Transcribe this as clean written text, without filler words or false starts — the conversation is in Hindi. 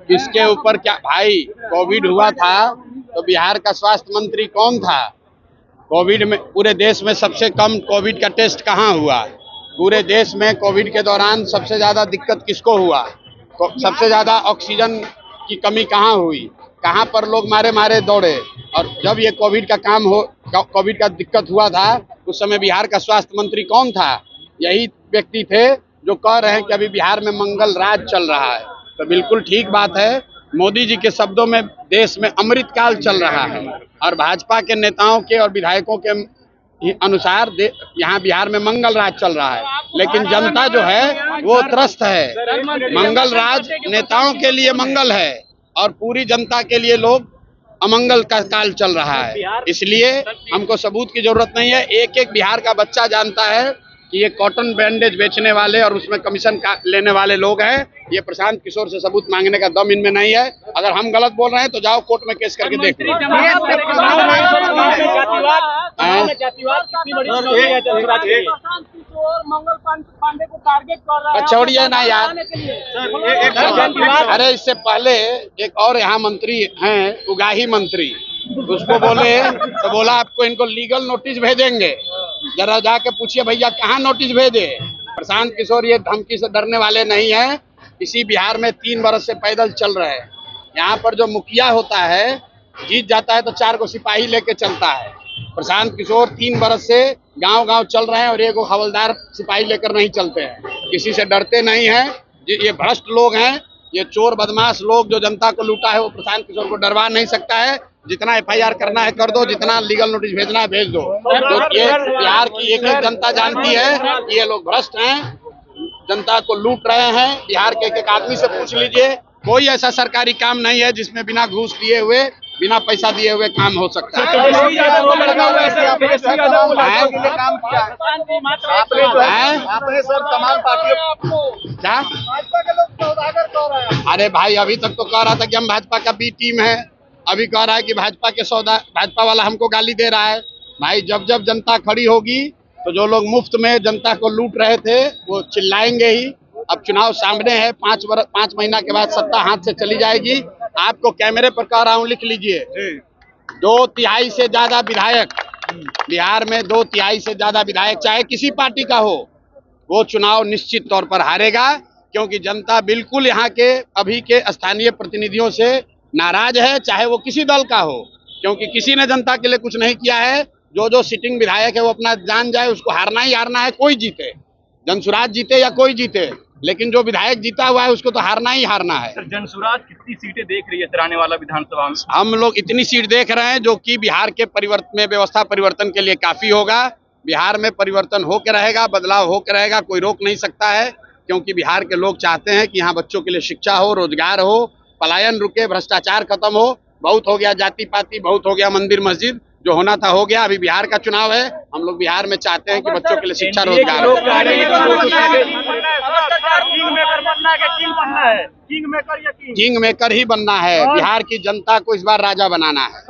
किसके ऊपर क्या भाई, कोविड हुआ था तो बिहार का स्वास्थ्य मंत्री कौन था? कोविड में पूरे देश में सबसे कम कोविड का टेस्ट कहाँ हुआ? पूरे देश में कोविड के दौरान सबसे ज्यादा दिक्कत किसको हुआ? सबसे ज्यादा ऑक्सीजन की कमी कहाँ हुई? कहाँ पर लोग मारे मारे दौड़े? और जब ये कोविड का कोविड का दिक्कत हुआ था उस समय बिहार का स्वास्थ्य मंत्री कौन था? यही व्यक्ति थे जो कह रहे हैं कि अभी बिहार में मंगल राज चल रहा है। तो बिल्कुल ठीक बात है। मोदी जी के शब्दों में देश में अमृत काल चल रहा है और भाजपा के नेताओं के और विधायकों के अनुसार यहाँ बिहार में मंगल राज चल रहा है, लेकिन जनता जो है वो त्रस्त है। मंगल राज नेताओं के लिए मंगल है और पूरी जनता के लिए लोग अमंगल का काल चल रहा है। इसलिए हमको सबूत की जरूरत नहीं है। एक एक बिहार का बच्चा जानता है कि ये कॉटन बैंडेज बेचने वाले और उसमें कमीशन लेने वाले लोग हैं। ये प्रशांत किशोर से सबूत मांगने का दम इनमें नहीं है। अगर हम गलत बोल रहे हैं तो जाओ कोर्ट में केस करके देख लो। छोड़िए ना यार। अरे इससे पहले एक और यहाँ मंत्री हैं, उगाही मंत्री, उसको बोले तो बोला आपको इनको लीगल नोटिस भेजेंगे, जरा जाके पूछिए भैया कहाँ नोटिस भेजे। प्रशांत किशोर ये धमकी से डरने वाले नहीं है। इसी बिहार में 3 बरस से पैदल चल रहे हैं। यहाँ पर जो मुखिया होता है जीत जाता है तो 4 को सिपाही लेके चलता है। प्रशांत किशोर 3 बरस से गांव-गांव चल रहे हैं और एक हवलदार सिपाही लेकर नहीं चलते हैं। किसी से डरते नहीं हैं। ये भ्रष्ट लोग हैं, ये चोर बदमाश लोग जो जनता को लूटा है वो प्रशांत किशोर को डरवा नहीं सकता है। जितना FIR करना है कर दो, जितना लीगल नोटिस भेजना है भेज दो। तो ये बिहार की एक एक जनता जानती है कि ये लोग भ्रष्ट हैं, जनता को लूट रहे हैं। बिहार के एक एक आदमी से पूछ लीजिए, कोई ऐसा सरकारी काम नहीं है जिसमें बिना घूस दिए हुए, बिना पैसा दिए हुए काम हो सकता है। आपने सर तमाम पार्टियों क्या? अरे भाई अभी तक तो कह रहा था कि हम भाजपा का बी टीम है, अभी कह रहा है कि भाजपा वाला हमको गाली दे रहा है। भाई जब जब जनता खड़ी होगी तो जो लोग मुफ्त में जनता को लूट रहे थे वो चिल्लाएंगे ही। अब चुनाव सामने है, 5 महीना के बाद सत्ता हाथ से चली जाएगी। आपको कैमरे पर कह रहा हूँ, लिख लीजिए। 2/3 से ज्यादा विधायक बिहार में, 2/3 से ज्यादा विधायक चाहे किसी पार्टी का हो, वो चुनाव निश्चित तौर पर हारेगा, क्योंकि जनता बिल्कुल यहाँ के अभी के स्थानीय प्रतिनिधियों से नाराज है, चाहे वो किसी दल का हो, क्योंकि किसी ने जनता के लिए कुछ नहीं किया है। जो सिटिंग विधायक है वो अपना जान जाए, उसको हारना ही हारना है। कोई जीते, जनसुराज जीते या कोई जीते, लेकिन जो विधायक जीता हुआ है उसको तो हारना ही हारना है। सर जनसुराज कितनी सीटें देख रही है सराने वाला विधानसभा में? हम लोग इतनी सीट देख रहे हैं जो कि बिहार के व्यवस्था परिवर्तन के लिए काफी होगा। बिहार में परिवर्तन होकर रहेगा, बदलाव होकर रहेगा, कोई रोक नहीं सकता है, क्योंकि बिहार के लोग चाहते हैं कि यहाँ बच्चों के लिए शिक्षा हो, रोजगार हो, पलायन रुके, भ्रष्टाचार खत्म हो। बहुत हो गया जाति पाति, बहुत हो गया मंदिर मस्जिद, जो होना था हो गया। अभी बिहार का चुनाव है, हम लोग बिहार में चाहते हैं कि बच्चों के लिए शिक्षा, रोजगार हो। किंग मेकर ही बनना है। बिहार की जनता को इस बार राजा बनाना है।